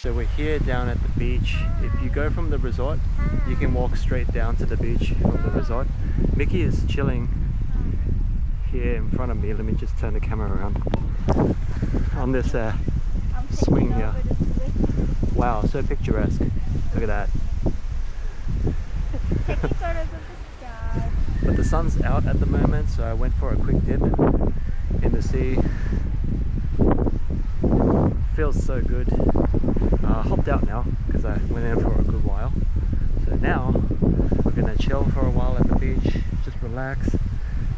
So we're here down at the beach. If you go from the resort, you can walk straight down to the beach from the resort. Mickey is chilling here in front of me. Let me just turn the camera around on this swing here. Wow, so picturesque. Look at that. Taking photos of the sky. But the sun's out at the moment, so I went for a quick dip in the sea. Feels so good. Hopped out now because I went in for a good while. So now we're gonna chill for a while at the beach, just relax,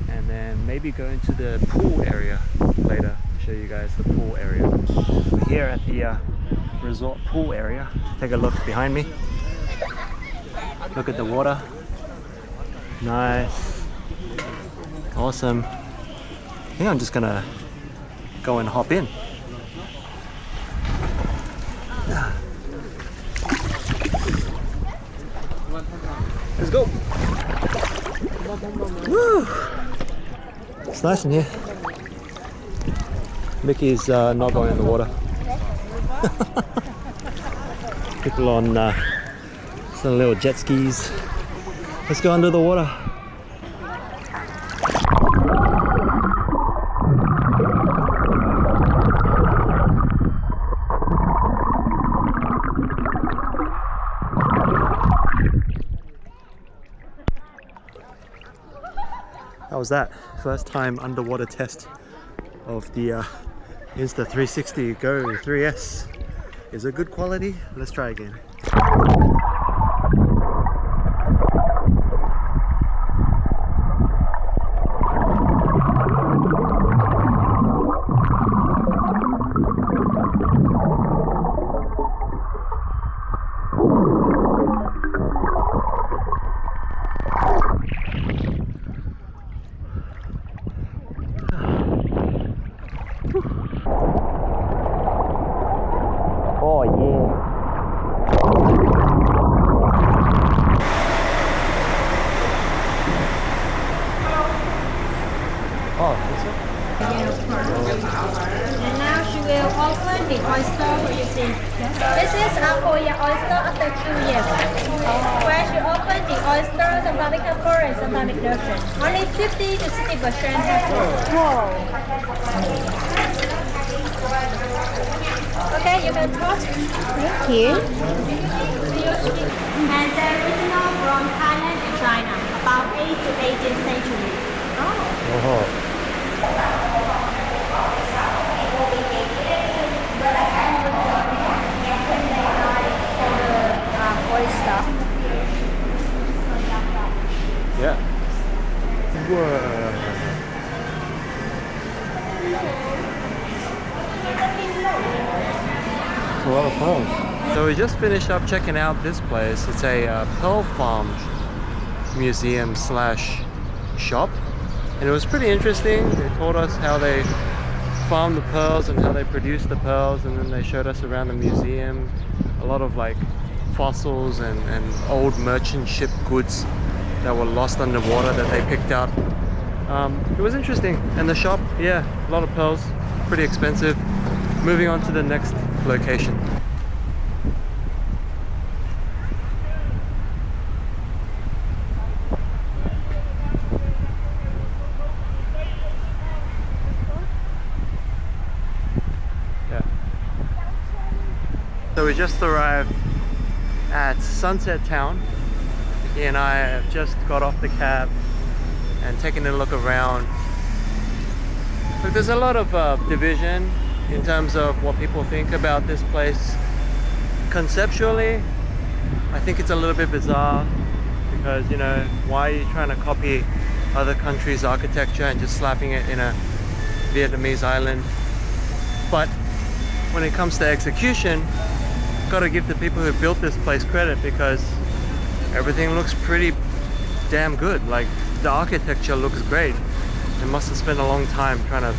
and then maybe go into the pool area later. Show you guys the pool area. We're here at the resort pool area. Take a look behind me. Look at the water. Nice. Awesome. I think I'm just gonna go and hop in. Let's go. Woo! It's nice in here. Mickey's not going in the water. People on some little jet skis. Let's go under the water. How was that? First time underwater test of the Insta360 Go 3S. Is it good quality? Let's try again. Oh yeah. Oh, is it? And now she will open the oyster for you see. This is Akoya oyster after 2 years. Where she open the oyster, sometimes it have and sometimes it doesn't. Only 50 to 60% have whoa. Okay, you can touch. Thank you. And the original from Thailand and China, about 8th to 18th century. Oh. Oyster. Yeah. Whoa. It's a lot of pearls. So we just finished up checking out this place. It's a pearl farm museum slash shop. And it was pretty interesting. They taught us how they farm the pearls and how they produce the pearls, and then they showed us around the museum a lot of like fossils and old merchant ship goods that were lost underwater that they picked out. It was interesting. And the shop, yeah, a lot of pearls, pretty expensive. Moving on to the next location. So we just arrived at Sunset Town. He and I have just got off the cab and taken a look around. Look, there's a lot of division in terms of what people think about this place. Conceptually, I think it's a little bit bizarre because, you know, why are you trying to copy other countries' architecture and just slapping it in a Vietnamese island? But when it comes to execution, got to give the people who built this place credit because everything looks pretty damn good. Like, the architecture looks great. They must have spent a long time trying to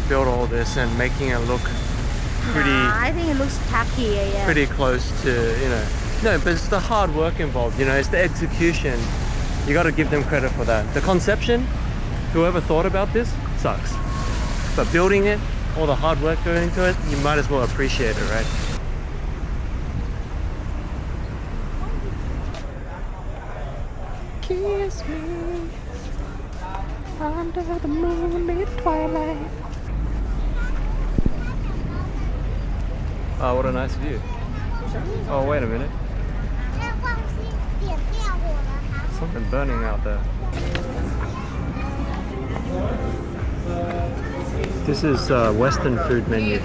build all this and making it look pretty. I think it looks tacky, yeah. Pretty close to, you know. No, but it's the hard work involved, you know, it's the execution. You got to give them credit for that. The conception, whoever thought about this, sucks. But building it, all the hard work going into it, you might as well appreciate it, right? Kiss me under the moonlit twilight. Oh, what a nice view. Oh, wait a minute. Something burning out there. This is Western food menu.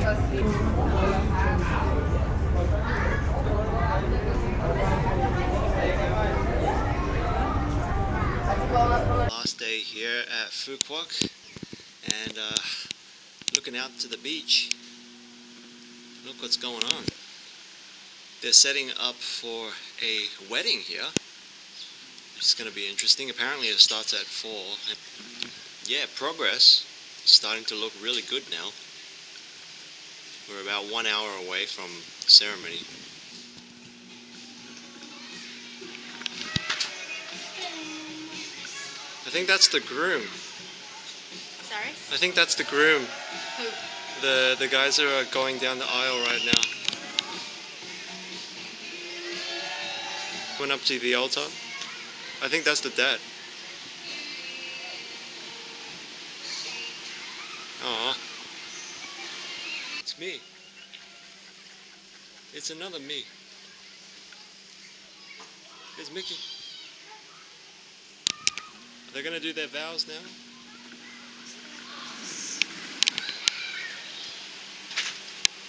Last day here at Phu Quoc and looking out to the beach. Look what's going on. They're setting up for a wedding here. It's going to be interesting. Apparently it starts at 4. Yeah, progress. It's starting to look really good now. We're about 1 hour away from the ceremony. I think that's the groom. Sorry? I think that's the groom. Who? The guys are going down the aisle right now. Went up to the altar. I think that's the dad. Aww. It's me. It's another me. It's Mickey. Are they gonna do their vows now?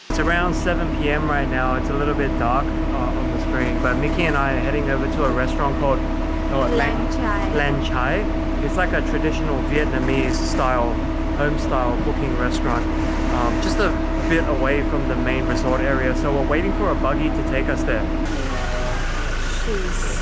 It's around 7 p.m. right now. It's a little bit dark on the screen, but Mickey and I are heading over to a restaurant called Lan Chai. It's like a traditional Vietnamese style, home style cooking restaurant, just a bit away from the main resort area. So we're waiting for a buggy to take us there. Cheese.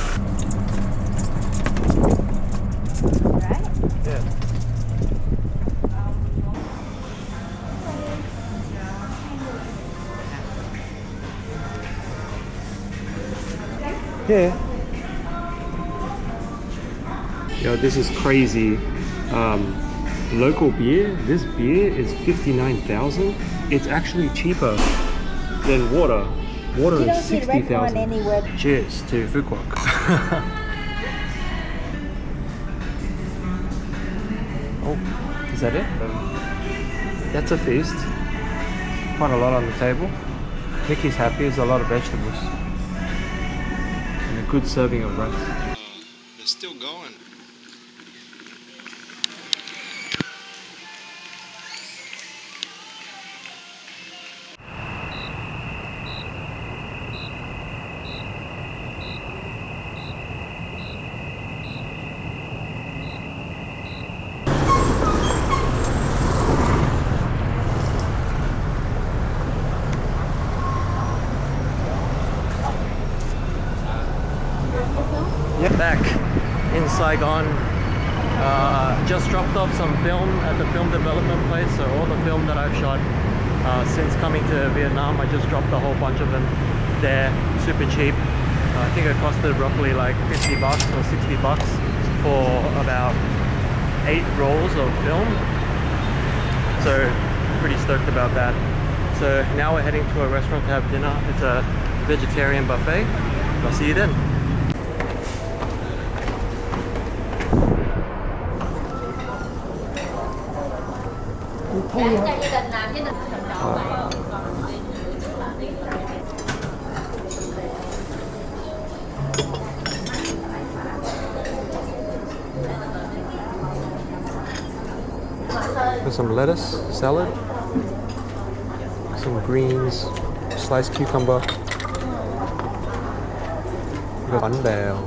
Yeah. Yo, this is crazy. Local beer, this beer is 59,000. It's actually cheaper than water. Water is 60,000. Cheers to Phu Quoc. Oh, is that it? That's a feast. Quite a lot on the table. Mickey's happy, there's a lot of vegetables. And a good serving of rice. They're still going. Back in Saigon, just dropped off some film at the film development place. So all the film that I've shot since coming to Vietnam, I just dropped a whole bunch of them there, super cheap. I think it costed roughly like 50 bucks or 60 bucks for about 8 rolls of film. So pretty stoked about that. So now we're heading to a restaurant to have dinner. It's a vegetarian buffet. I'll see you then. With some lettuce, salad, some greens, sliced cucumber, bánh bèo.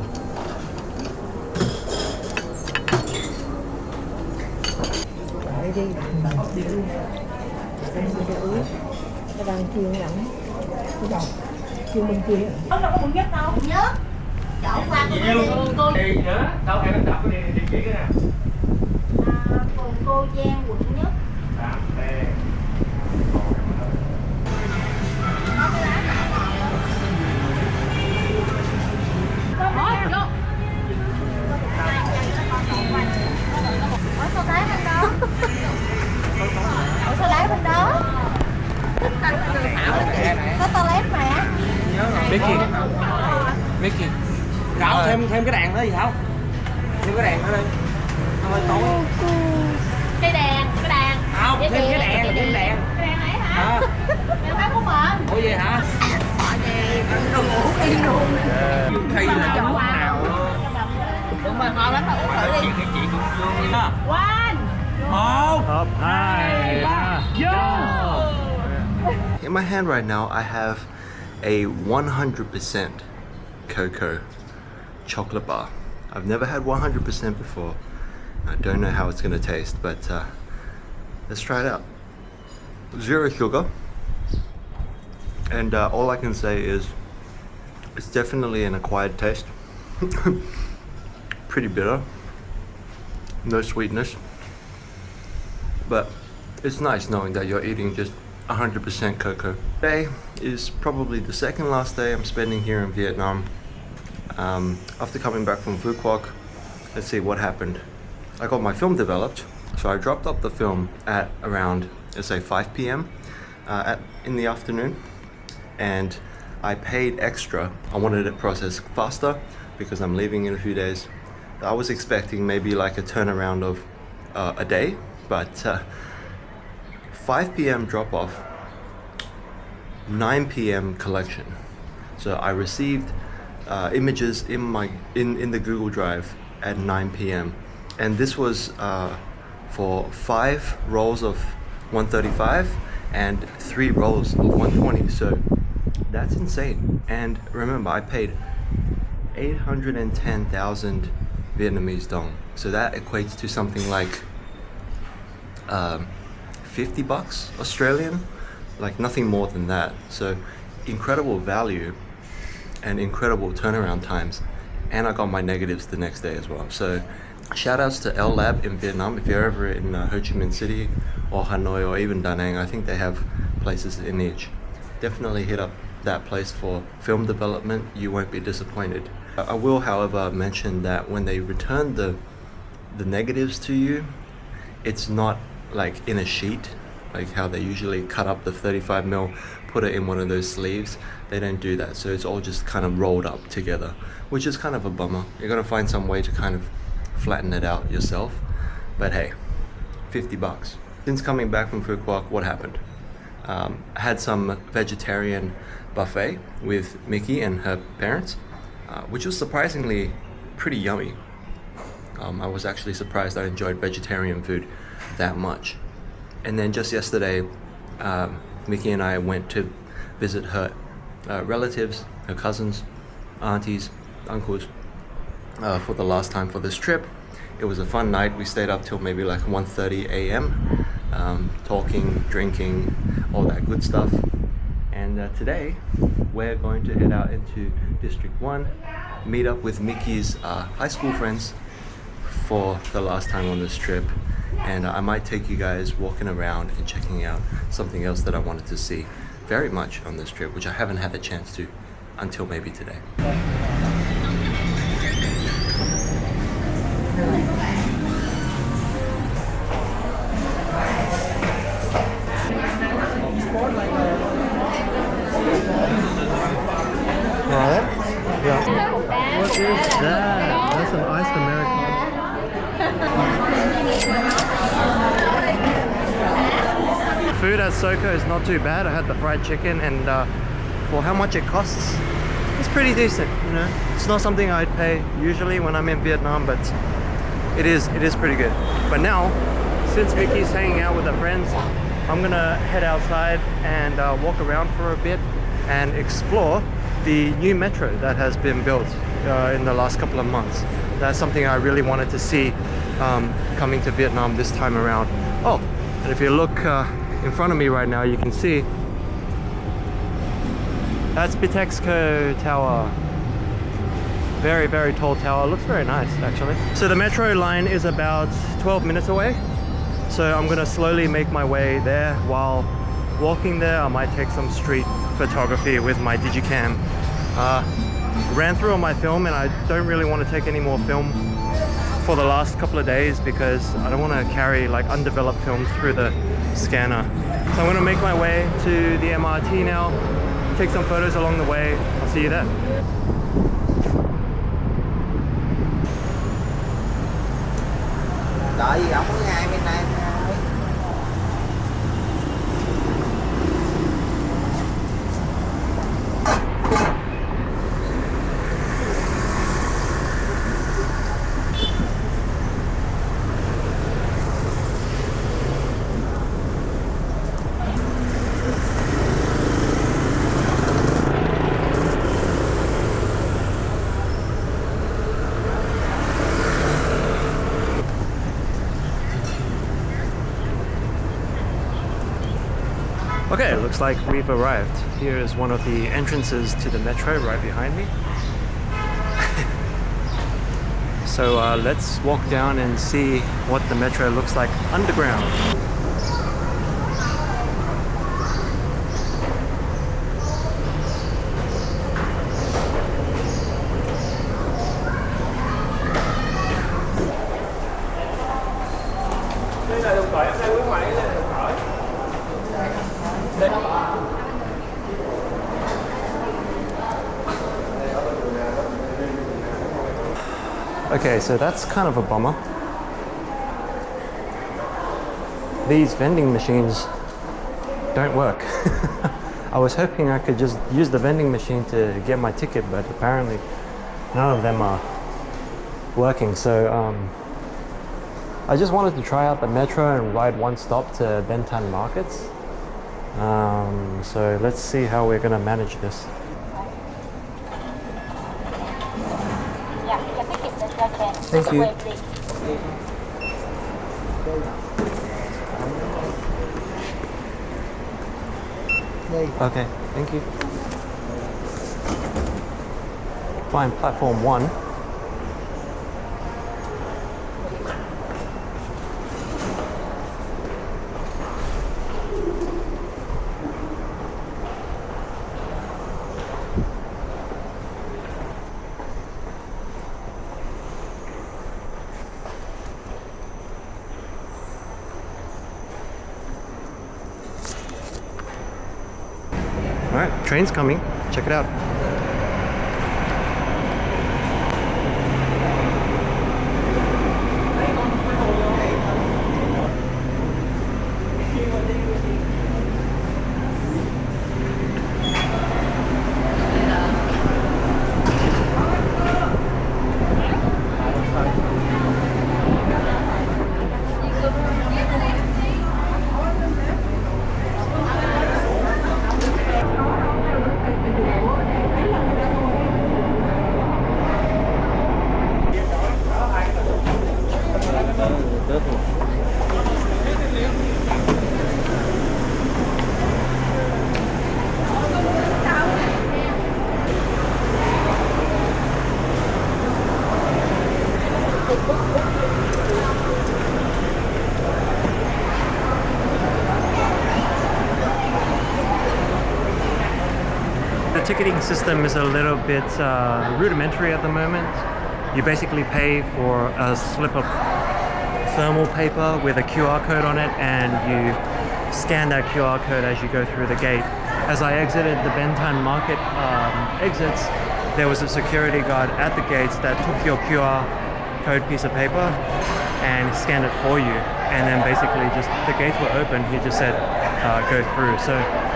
Cái đang chiên lắm. Cái đầu chiên bên kia. Nó đâu có quận nhất đâu. Quận nhất. Chỗ qua cô Đi nữa. Đâu em đánh đập cái địa chỉ cái nào? phường Cô Giang, quận Nhất. Ủa sao lái bên đó? Ủa sao lái bên đó? Có toilet mà. Mickey. Mickey. Rạo thêm cái đàn nữa gì không? Thêm cái đàn nữa đi. Thôi tối. Cái đàn. Không, thêm cái đàn. Cái đàn ấy hả? Đàn khác của mình. Ủa vậy hả? Đồ ngủ đi luôn. Khi là trong lúc nào? Đúng rồi, ngon lắm, uống thử đi. Cái chị cũng vui. One. Up high. Yo! In my hand right now, I have a 100% cocoa chocolate bar. I've never had 100% before. I don't know how it's gonna taste, but let's try it out. 0 sugar, and all I can say is it's definitely an acquired taste. Pretty bitter, no sweetness, but it's nice knowing that you're eating just 100% cocoa. Today is probably the second last day I'm spending here in Vietnam. After coming back from Phu Quoc, let's see what happened. I got my film developed, so I dropped off the film at around, let's say 5 p.m. In the afternoon, and I paid extra. I wanted it processed faster because I'm leaving in a few days. I was expecting maybe like a turnaround of a day, but 5 p.m. drop off, 9 p.m. collection. So I received images in the Google Drive at 9 p.m. and this was for 5 rolls of 135 and 3 rolls of 120. So that's insane. And remember, I paid 810,000 Vietnamese dong. So that equates to something like $50 Australian, like nothing more than that. So incredible value and incredible turnaround times. And I got my negatives the next day as well. So shout outs to L Lab in Vietnam. If you're ever in Ho Chi Minh City or Hanoi or even Da Nang, I think they have places in each. Definitely hit up that place for film development. You won't be disappointed. I will, however, mention that when they return the negatives to you, it's not like in a sheet, like how they usually cut up the 35mm, put it in one of those sleeves. They don't do that. So it's all just kind of rolled up together, which is kind of a bummer. You're gonna find some way to kind of flatten it out yourself. But hey, $50. Since coming back from Phu Quoc, what happened? I had some vegetarian buffet with Mickey and her parents, which was surprisingly pretty yummy. I was actually surprised I enjoyed vegetarian food that much. And then just yesterday, Mickey and I went to visit her relatives, her cousins, aunties, uncles, for the last time for this trip. It was a fun night. We stayed up till maybe like 1:30 a.m. Talking, drinking, all that good stuff. And today we're going to head out into District 1, meet up with Mickey's high school friends for the last time on this trip. And I might take you guys walking around and checking out something else that I wanted to see very much on this trip, which I haven't had a chance to until maybe today. Alright. Yeah. What is that? That's an iced Americano. Food at Soko is not too bad. I had the fried chicken, and for how much it costs, it's pretty decent, you know. It's not something I'd pay usually when I'm in Vietnam, but it is pretty good. But now, since Mickey's hanging out with her friends, I'm gonna head outside and walk around for a bit and explore the new metro that has been built in the last couple of months. That's something I really wanted to see coming to Vietnam this time around. Oh, and if you look in front of me right now, you can see that's Bitexco Tower. Very, very tall tower. Looks very nice, actually. So the metro line is about 12 minutes away. So I'm gonna slowly make my way there. While walking there, I might take some street photography with my Digicam. Ran through all my film, and I don't really want to take any more film for the last couple of days because I don't want to carry like undeveloped film through the scanner. So I'm going to make my way to the MRT now, take some photos along the way. I'll see you there. Đợi gì ông có ngay bên này. Okay, looks like we've arrived. Here is one of the entrances to the metro right behind me. So let's walk down and see what the metro looks like underground. Okay, so that's kind of a bummer. These vending machines don't work. I was hoping I could just use the vending machine to get my ticket, but apparently none of them are working. So I just wanted to try out the metro and ride one stop to Bentan markets. So let's see how we're gonna manage this. Thank you. Okay, thank you. Find platform 1. All right, train's coming. Check it out. The ticketing system is a little bit rudimentary at the moment. You basically pay for a slip of thermal paper with a QR code on it, and you scan that QR code as you go through the gate. As I exited the Bentan market exits, there was a security guard at the gates that took your QR code piece of paper and scanned it for you, and then basically just the gates were open. He just said go through. So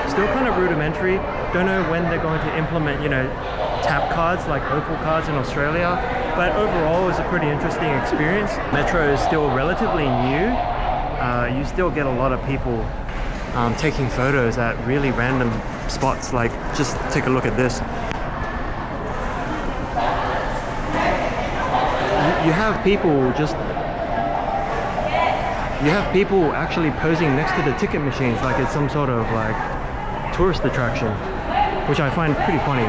still kind of rudimentary. Don't know when they're going to implement, you know, tap cards like Opal cards in Australia, but overall it was a pretty interesting experience. Metro is still relatively new. You still get a lot of people taking photos at really random spots. Like, just take a look at this. You have people actually posing next to the ticket machines like it's some sort of like tourist attraction, which I find pretty funny.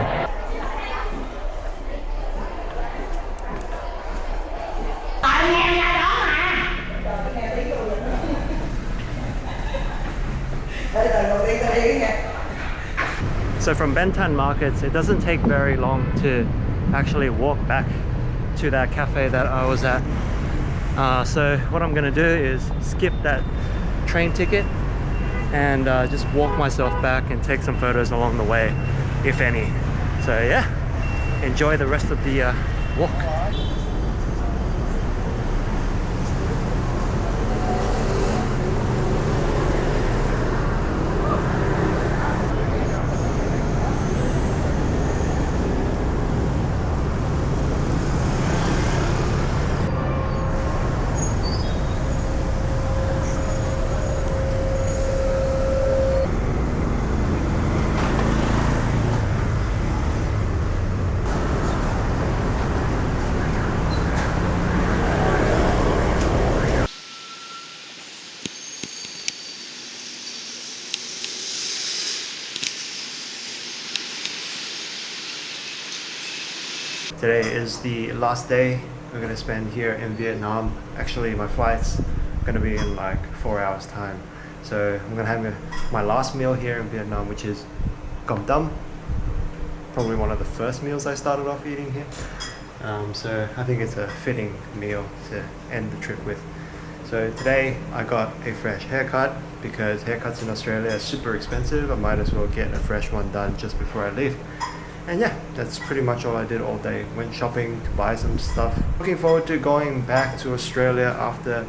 So from Bentan markets, it doesn't take very long to actually walk back to that cafe that I was at. So what I'm gonna do is skip that train ticket and just walk myself back and take some photos along the way, if any. So yeah, enjoy the rest of the walk. Today is the last day we're gonna spend here in Vietnam. Actually, my flight's gonna be in like 4 hours time. So I'm gonna have my last meal here in Vietnam, which is com tam. Probably one of the first meals I started off eating here. So I think it's a fitting meal to end the trip with. So today I got a fresh haircut because haircuts in Australia are super expensive. I might as well get a fresh one done just before I leave. And yeah, that's pretty much all I did all day. Went shopping to buy some stuff. Looking forward to going back to Australia after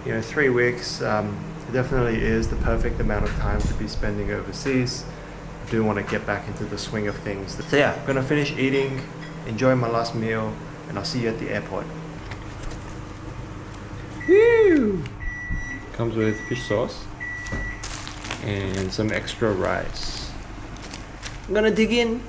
3 weeks. It definitely is the perfect amount of time to be spending overseas. I do want to get back into the swing of things. So yeah, I'm gonna finish eating, enjoy my last meal, and I'll see you at the airport. Woo! Comes with fish sauce and some extra rice. I'm gonna dig in.